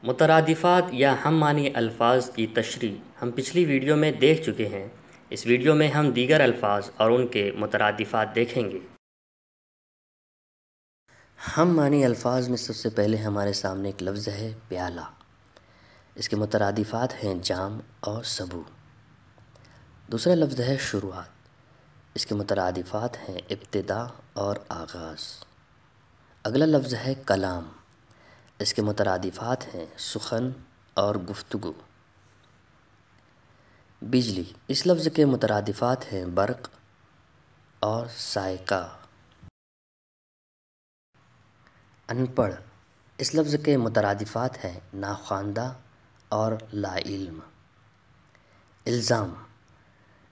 مترادفات یا ہم معنی الفاظ کی تشریح ہم پچھلی ویڈیو میں دیکھ چکے ہیں۔ اس ویڈیو میں ہم دیگر الفاظ اور ان کے مترادفات دیکھیں گے۔ ہم معنی الفاظ میں سب سے پہلے ہمارے سامنے ایک لفظ ہے پیالہ۔ اس کے مترادفات ہیں جام اور سبو۔ دوسرا لفظ ہے شروعات۔ اس کے مترادفات ہیں ابتدا اور آغاز۔ اگلا لفظ ہے کلام۔ اس کے مترادفات ہیں سخن اور گفتگو۔ بجلی، اس لفظ کے مترادفات ہیں برق اور صاعقہ۔ ان پڑھ، اس لفظ کے مترادفات ہیں ناخواندہ اور لا علم۔ الزام،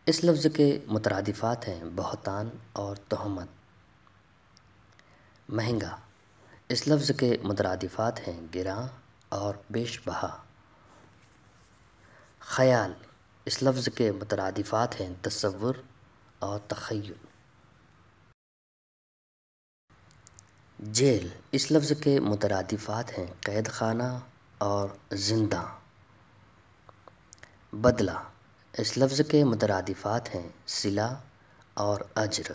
اس لفظ کے مترادفات ہیں بہتان اور تہمت۔ مہنگا، اس لفظ کے مترادفات ہیں گراں اور بیش بہا۔ خیال، اس لفظ کے مترادفات ہیں تصور اور تخیل۔ جیل، اس لفظ کے مترادفات ہیں قید خانہ اور زنداں۔ بدلہ، اس لفظ کے مترادفات ہیں صلہ اور اجر۔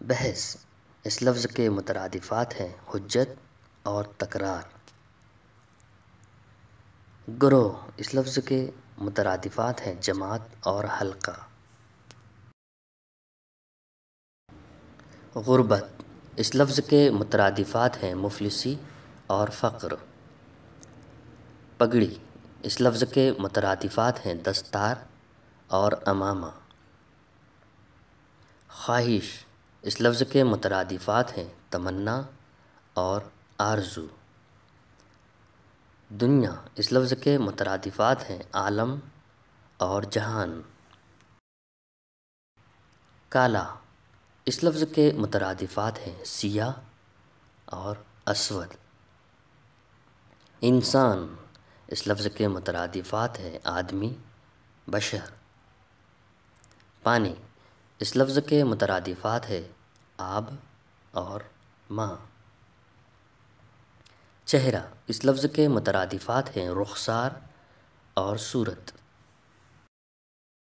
بحث، اس لفظ کے مترادفات ہیں حجت اور تکرار۔ گروہ، اس لفظ کے مترادفات ہیں جماعت اور حلقہ۔ غربت، اس لفظ کے مترادفات ہیں مفلسی اور فقر۔ پگڑی، اس لفظ کے مترادفات ہیں دستار اور عمامہ۔ خواہش، اس لفظ کے مترادفات ہیں تمنا اور آرزو۔ دنیا، اس لفظ کے مترادفات ہیں عالم اور جہان۔ کالا، اس لفظ کے مترادفات ہیں سیاہ اور اسود۔ انسان، اس لفظ کے مترادفات ہیں آدمی، بشر۔ پانی، اس لفظ کے مترادفات ہیں آب اور ماء۔ چہرہ، اس لفظ کے مترادفات ہیں رخسار اور صورت۔